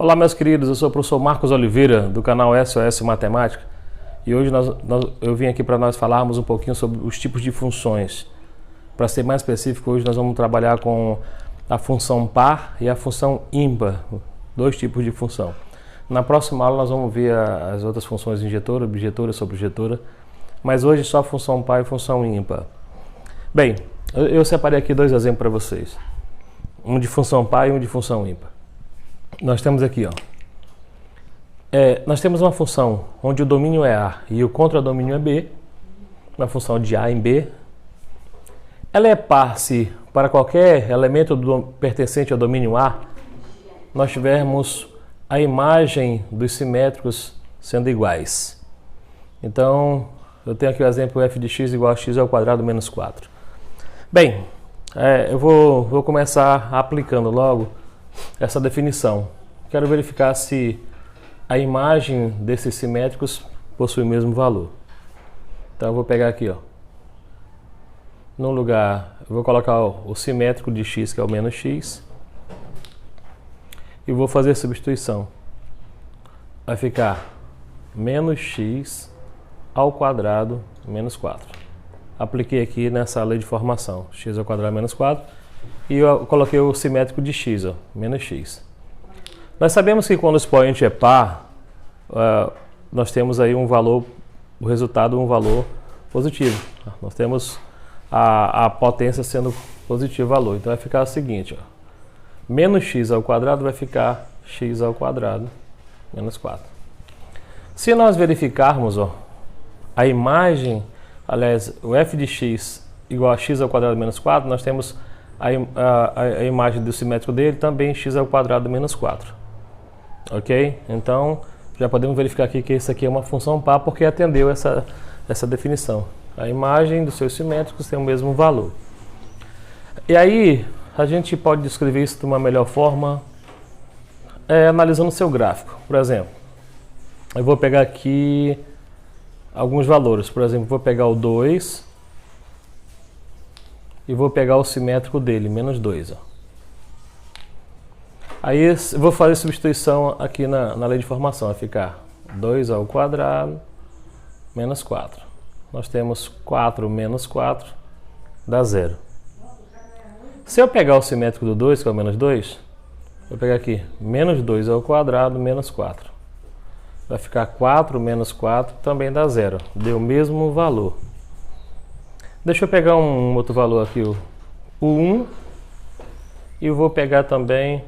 Olá, meus queridos, eu sou o professor Marcos Oliveira, do canal SOS Matemática, e hoje eu vim aqui para nós falarmos um pouquinho sobre os tipos de funções. Para ser mais específico, hoje nós vamos trabalhar com a função par e a função ímpar, dois tipos de função. Na próxima aula nós vamos ver as outras funções injetora, objetora, sobrejetora, mas hoje só a função par e função ímpar. Bem, eu separei aqui dois exemplos para vocês, um de função par e um de função ímpar. Nós temos aqui, nós temos uma função onde o domínio é A e o contradomínio é B, uma função de A em B. Ela é par se para qualquer elemento pertencente ao domínio A, nós tivermos a imagem dos simétricos sendo iguais. Então, eu tenho aqui o exemplo f de x igual a x ao quadrado menos 4. Bem, eu vou começar aplicando logo essa definição. Quero verificar se a imagem desses simétricos possui o mesmo valor. Então eu vou pegar aqui, no lugar, eu vou colocar o simétrico de x, que é o menos x, e vou fazer a substituição. Vai ficar menos x ao quadrado menos 4. Apliquei aqui nessa lei de formação, x ao quadrado menos 4, e eu coloquei o simétrico de x, menos x. Nós sabemos que quando o expoente é par, nós temos aí um valor, o resultado um valor positivo. Nós temos a potência sendo positivo valor. Então vai ficar o seguinte, menos x ao quadrado vai ficar x ao quadrado menos 4. Se nós verificarmos a imagem, aliás, o f de x igual a x ao quadrado menos 4, nós temos a imagem do simétrico dele também x ao quadrado menos 4. Ok? Então, já podemos verificar aqui que isso aqui é uma função par porque atendeu essa definição. A imagem dos seus simétricos tem o mesmo valor. E aí, a gente pode descrever isso de uma melhor forma analisando o seu gráfico. Por exemplo, eu vou pegar aqui alguns valores. Por exemplo, vou pegar o 2 e vou pegar o simétrico dele, menos 2. Aí eu vou fazer substituição aqui na lei de formação, vai ficar 2 ao quadrado menos 4. Nós temos 4 menos 4 dá 0. Se eu pegar o simétrico do 2, que é o menos 2, vou pegar aqui menos 2 ao quadrado menos 4. Vai ficar 4 menos 4 também dá 0. Deu o mesmo valor. Deixa eu pegar um outro valor aqui, o 1, e vou pegar também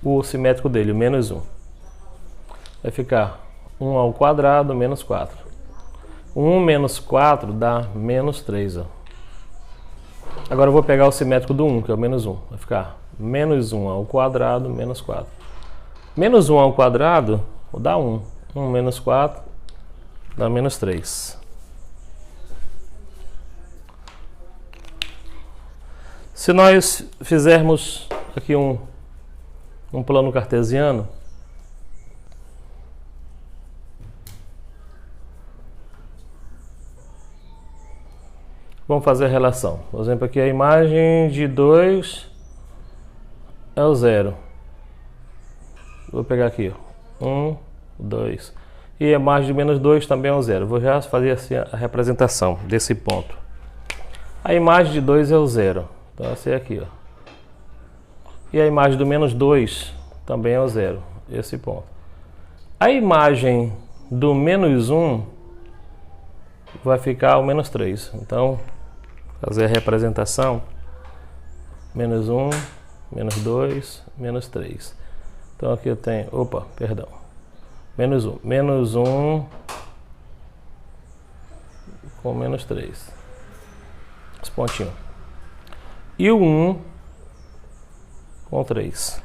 o simétrico dele, o menos 1. Vai ficar 1 ao quadrado menos 4. 1 menos 4 dá menos 3. Agora eu vou pegar o simétrico do 1, que é o menos 1. Vai ficar menos 1 ao quadrado menos 4. Menos 1 ao quadrado dá 1. 1 menos 4 dá menos 3. Se nós fizermos aqui um plano cartesiano, vamos fazer a relação. Por exemplo, aqui a imagem de 2 é o 0. Vou pegar aqui 1, 2. E a imagem de menos 2 também é o 0. Vou já fazer assim a representação desse ponto. A imagem de 2 é o 0. Então essa é aqui, E a imagem do menos 2 também é o 0, esse ponto. A imagem do menos 1 vai ficar o menos 3. Então, fazer a representação, menos 1, menos 2, menos 3. Então aqui eu tenho, menos 1. Menos 1 com menos 3. Esse pontinho. E o 1 com 3.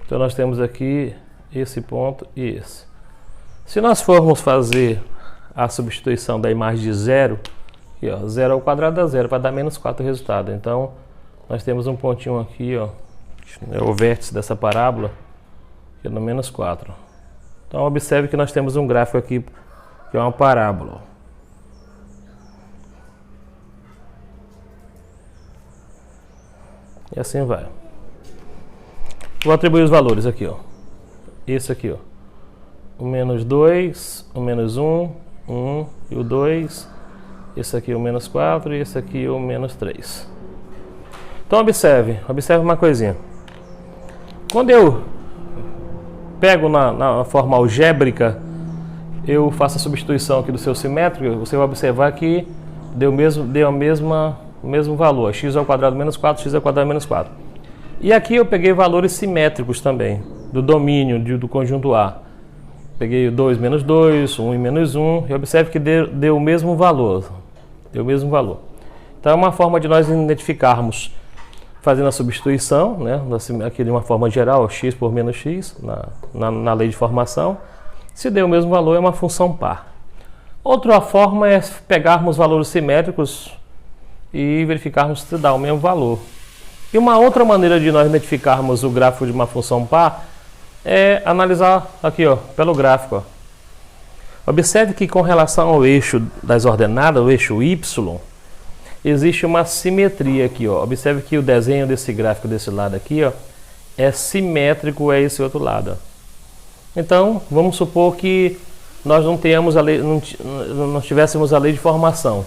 Então nós temos aqui esse ponto e esse. Se nós formos fazer a substituição da imagem de 0, aqui, 0 ao quadrado dá 0, vai dar menos 4 o resultado. Então nós temos um pontinho aqui, é o vértice dessa parábola, que é no menos 4. Então observe que nós temos um gráfico aqui que é uma parábola. E assim vai. Vou atribuir os valores aqui, ó. Esse aqui, ó. O menos 2, o menos 1, 1 e o 2. Esse aqui é o menos 4 e esse aqui é o menos 3. Então observe uma coisinha. Quando eu pego na forma algébrica, eu faço a substituição aqui do seu simétrico, você vai observar que deu o mesmo valor, x ao quadrado menos 4, x ao quadrado menos 4. E aqui eu peguei valores simétricos também, do domínio do conjunto A. Peguei o 2 menos 2, 1 e menos 1, e observe que deu o mesmo valor. Deu o mesmo valor. Então é uma forma de nós identificarmos, fazendo a substituição, né, aqui de uma forma geral, x por menos x, na lei de formação. Se deu o mesmo valor, é uma função par. Outra forma é pegarmos valores simétricos e verificarmos se dá o mesmo valor. E uma outra maneira de nós identificarmos o gráfico de uma função par é analisar aqui, ó, pelo gráfico. Ó. Observe que com relação ao eixo das ordenadas, o eixo y, existe uma simetria aqui. Ó. Observe que o desenho desse gráfico desse lado aqui, ó, é simétrico a esse outro lado. Ó. Então, vamos supor que nós não tivéssemos a lei de formação,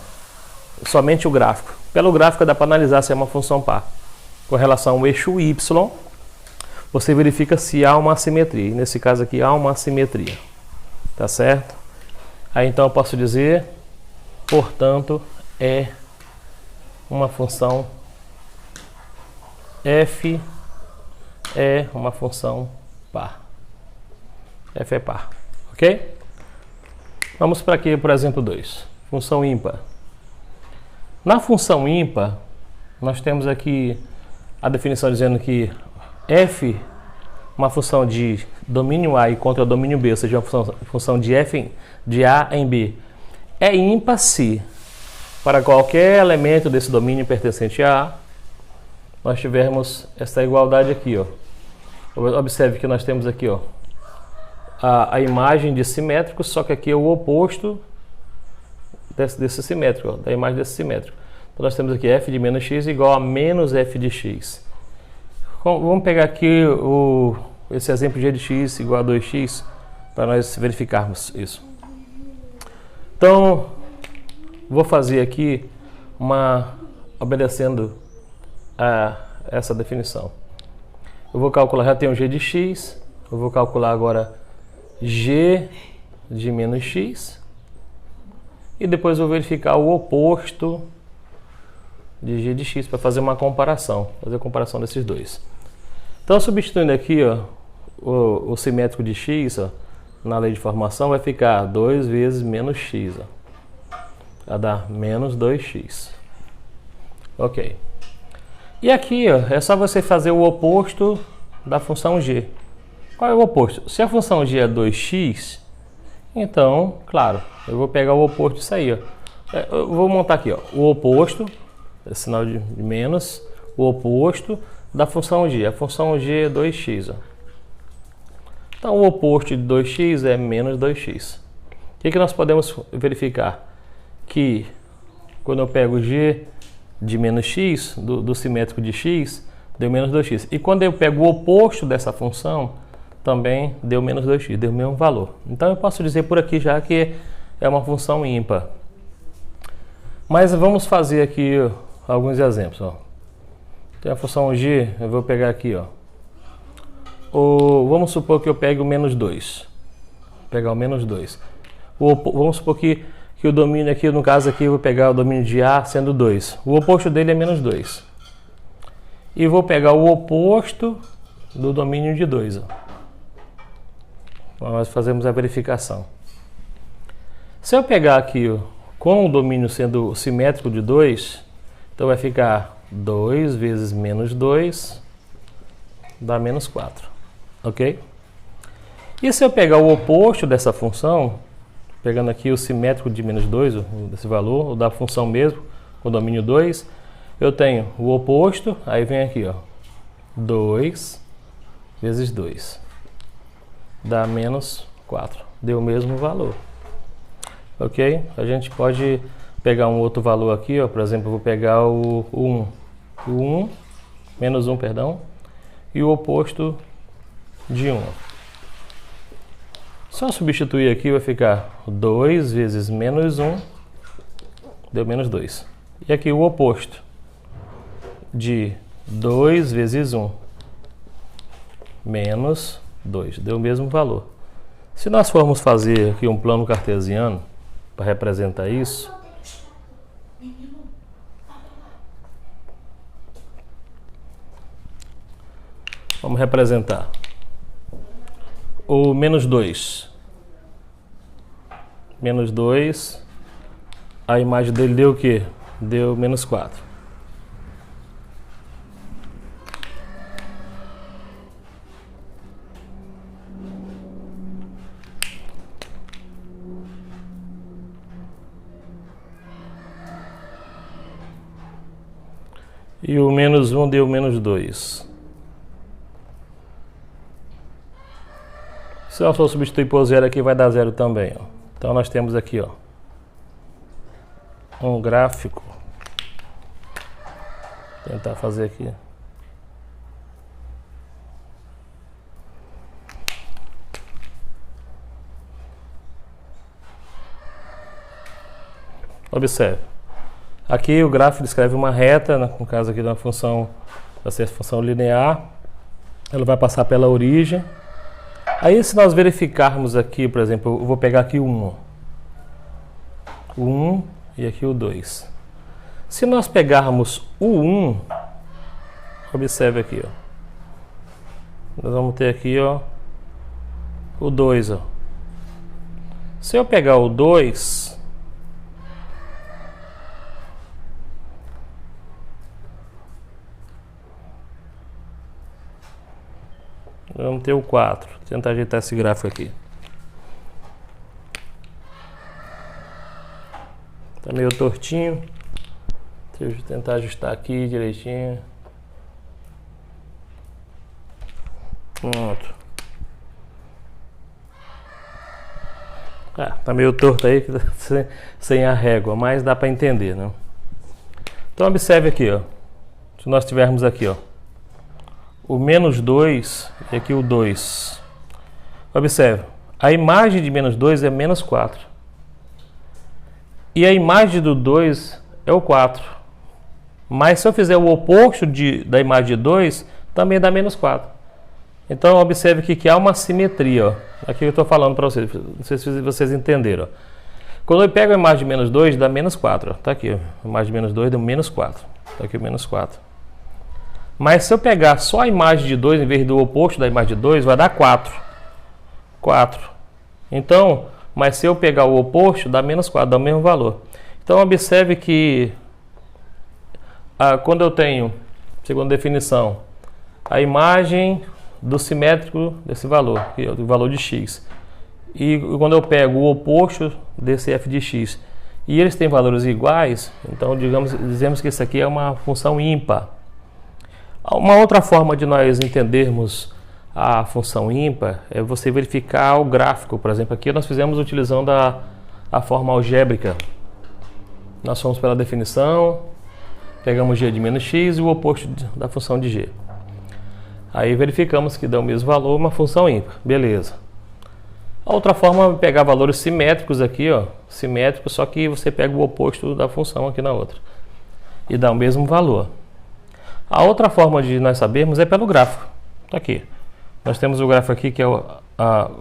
somente o gráfico. Pelo gráfico dá para analisar se é uma função par. Com relação ao eixo y, você verifica se há uma assimetria. Nesse caso aqui há uma assimetria. Tá certo? Aí então eu posso dizer, portanto, é uma função f é uma função par. F é par. Ok? Vamos para aqui, por exemplo, 2. Função ímpar. Na função ímpar, nós temos aqui a definição dizendo que f, uma função de domínio A e contra domínio B, ou seja, uma função de f de A em B, é ímpar se, para qualquer elemento desse domínio pertencente a A, nós tivermos essa igualdade aqui. Ó. Observe que nós temos aqui, ó, a imagem de simétrico, só que aqui é o oposto desse simétrico, ó, da imagem desse simétrico. Então nós temos aqui f de menos x igual a menos f de x. Vamos pegar aqui esse exemplo de g de x igual a 2x, para nós verificarmos isso. Então, vou fazer aqui obedecendo a essa definição. Eu vou calcular, já tenho g de x, eu vou calcular agora g de menos x e depois vou verificar o oposto de g de x para fazer uma comparação, fazer a comparação desses dois. Então, substituindo aqui, ó, o simétrico de x, ó, na lei de formação vai ficar 2 vezes menos x, ó, vai dar menos 2x. Ok. E aqui, ó, é só você fazer o oposto da função g. Qual é o oposto? Se a função g é 2x, então, claro, eu vou pegar o oposto disso aí. Ó. Eu vou montar aqui, ó, o oposto, esse sinal de menos, o oposto da função g. A função g é 2x. Ó. Então, o oposto de 2x é menos 2x. O que nós podemos verificar? Que quando eu pego g de menos x, do simétrico de x, deu menos 2x. E quando eu pego o oposto dessa função, também deu menos 2x, deu o mesmo valor. Então eu posso dizer por aqui já que é uma função ímpar. Mas vamos fazer aqui alguns exemplos. Ó. Tem a função g, eu vou pegar aqui. Ó. Vamos supor que eu pegue o menos 2. Vou pegar o menos 2. Vamos supor que o domínio aqui, no caso aqui, eu vou pegar o domínio de A sendo 2. O oposto dele é menos 2. E vou pegar o oposto do domínio de 2. Ó. Nós fazemos a verificação. Se eu pegar aqui, ó, com o domínio sendo simétrico de 2, então vai ficar 2 vezes menos 2 dá menos 4. Ok? E se eu pegar o oposto dessa função, pegando aqui o simétrico de menos 2, desse valor, ou da função mesmo, com o domínio 2, eu tenho o oposto, aí vem aqui, ó, 2 vezes 2. Dá menos 4. Deu o mesmo valor. Ok? A gente pode pegar um outro valor aqui, ó. Por exemplo, eu vou pegar o 1. O 1, menos 1, perdão. e o oposto de 1. Só substituir aqui vai ficar 2 vezes menos 1, deu menos 2. E aqui o oposto de 2 vezes 1 menos 2, deu o mesmo valor. Se nós formos fazer aqui um plano cartesiano para representar isso, vamos representar o menos 2. Menos 2, a imagem dele deu o quê? Deu menos 4. E o menos 1 deu menos 2. Se eu for substituir por 0 aqui, vai dar 0 também, ó. Então nós temos aqui, ó, um gráfico. Vou tentar fazer aqui. Observe. Aqui o gráfico descreve uma reta, no caso aqui de uma função, vai ser a função linear. Ela vai passar pela origem. Aí se nós verificarmos aqui, por exemplo, eu vou pegar aqui o 1. O 1 e aqui o 2. Se nós pegarmos o 1, observe aqui, ó. Nós vamos ter aqui, ó, o 2, ó. Se eu pegar o 2, vamos ter o 4. Vou tentar ajeitar esse gráfico aqui. Tá meio tortinho. Deixa eu tentar ajustar aqui direitinho. Pronto. Tá meio torto aí, sem a régua, mas dá para entender, né? Então observe aqui, ó. Se nós tivermos aqui, ó, o menos 2 e aqui o 2. Observe, a imagem de menos 2 é menos 4. E a imagem do 2 é o 4. Mas se eu fizer o oposto da imagem de 2, também dá menos 4. Então observe aqui que há uma simetria, ó. Aqui eu estou falando para vocês, não sei se vocês entenderam, ó. Quando eu pego a imagem de menos 2, dá menos 4. Está aqui, ó. A imagem de menos 2 deu menos 4. Está aqui o menos 4. Mas se eu pegar só a imagem de 2 em vez do oposto da imagem de 2, vai dar 4. 4. Então, mas se eu pegar o oposto, dá menos 4, dá o mesmo valor. Então, observe que quando eu tenho, segundo a definição, a imagem do simétrico desse valor, que é o valor de x, e quando eu pego o oposto desse f de x, e eles têm valores iguais, então dizemos que isso aqui é uma função ímpar. Uma outra forma de nós entendermos a função ímpar é você verificar o gráfico. Por exemplo, aqui nós fizemos utilizando a forma algébrica. Nós fomos pela definição, pegamos g de menos x e o oposto da função de g. Aí verificamos que dá o mesmo valor, uma função ímpar. Beleza. A outra forma é pegar valores simétricos aqui, ó, simétricos, só que você pega o oposto da função aqui na outra e dá o mesmo valor. A outra forma de nós sabermos é pelo gráfico. Está aqui. Nós temos o gráfico aqui que é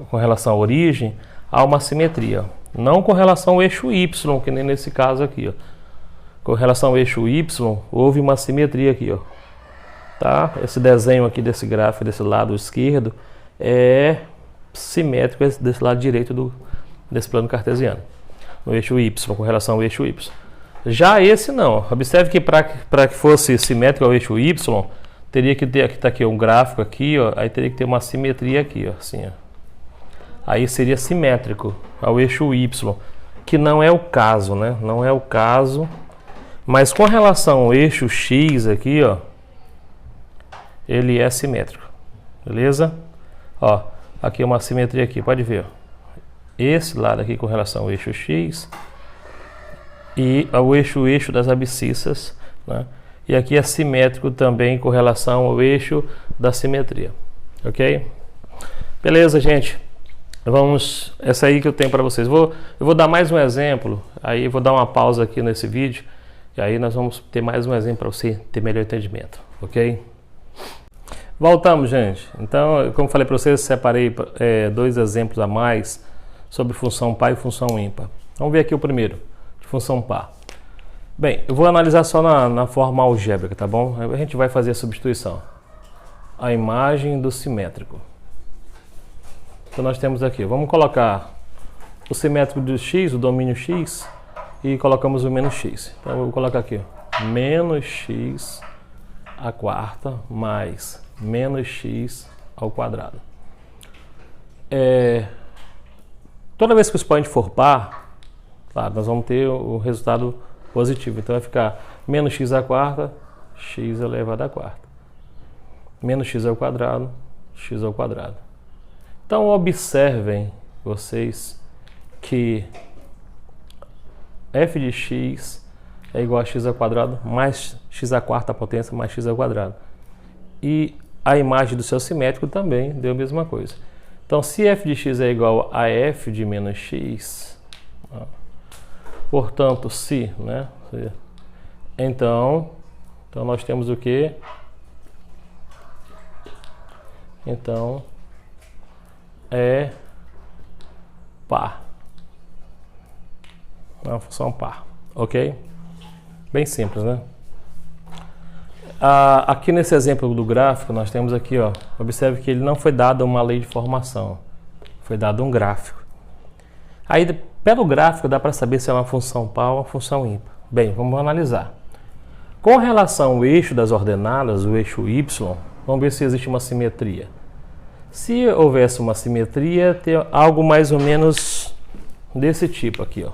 com relação à origem, há uma simetria. Não com relação ao eixo Y, que nem nesse caso aqui, ó. Com relação ao eixo Y, houve uma simetria aqui, ó. Tá? Esse desenho aqui desse gráfico, desse lado esquerdo, é simétrico desse lado direito desse plano cartesiano. No eixo Y, com relação ao eixo Y. Já esse não. Observe que para que fosse simétrico ao eixo Y, teria que ter, aqui está aqui um gráfico aqui, ó, aí teria que ter uma simetria aqui, ó, assim, ó. Aí seria simétrico ao eixo Y, que não é o caso, né? Não é o caso. Mas com relação ao eixo X aqui, ó, ele é simétrico. Beleza? Ó, aqui é uma simetria aqui, pode ver, ó. Esse lado aqui com relação ao eixo X e ao eixo das abscissas, né? E aqui é simétrico também com relação ao eixo da simetria. Ok? Beleza, gente? Essa aí que eu tenho para vocês. Eu vou dar mais um exemplo, aí vou dar uma pausa aqui nesse vídeo, e aí nós vamos ter mais um exemplo para você ter melhor entendimento, ok? Voltamos, gente. Então, como falei para vocês, separei dois exemplos a mais sobre função par e função ímpar. Vamos ver aqui o primeiro, de função par. Bem, eu vou analisar só na forma algébrica, tá bom? A gente vai fazer a substituição. A imagem do simétrico. Então nós temos aqui, vamos colocar o simétrico do x, o domínio x, e colocamos o menos x. Então eu vou colocar aqui, ó, menos x à quarta mais menos x ao quadrado. Toda vez que o expoente for par, claro, nós vamos ter o resultado positivo. Então vai ficar menos x à quarta, x elevado à quarta. Menos x ao quadrado, x ao quadrado. Então observem vocês que f de x é igual a x ao quadrado mais x à quarta potência mais x ao quadrado. E a imagem do seu simétrico também deu a mesma coisa. Então se f de x é igual a f de menos x, portanto se, né? Então nós temos o que? Então é par. É uma função par, ok? Bem simples, né? Aqui nesse exemplo do gráfico, nós temos aqui, ó, observe que ele não foi dado uma lei de formação, foi dado um gráfico. Aí, pelo gráfico, dá para saber se é uma função par ou uma função ímpar. Bem, vamos analisar. Com relação ao eixo das ordenadas, o eixo y, vamos ver se existe uma simetria. Se houvesse uma simetria, ter algo mais ou menos desse tipo aqui, ó.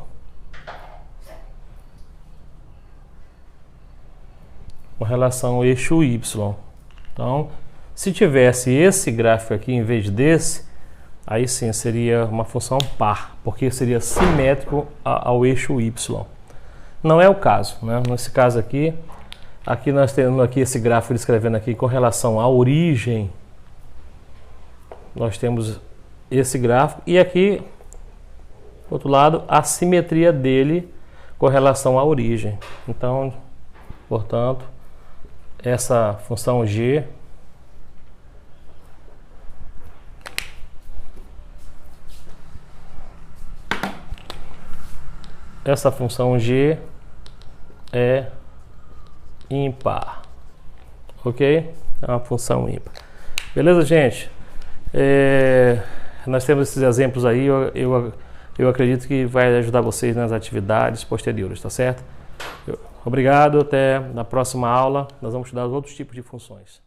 Com relação ao eixo y. Então, se tivesse esse gráfico aqui em vez desse, aí sim seria uma função par, porque seria simétrico ao eixo y. Não é o caso, né? Nesse caso aqui nós temos aqui esse gráfico descrevendo aqui com relação à origem. Nós temos esse gráfico e aqui, do outro lado, a simetria dele com relação à origem. Então, portanto, essa função g é ímpar, ok? É uma função ímpar. Beleza, gente? Nós temos esses exemplos aí, eu acredito que vai ajudar vocês nas atividades posteriores, tá certo? Obrigado, até na próxima aula nós vamos estudar outros tipos de funções.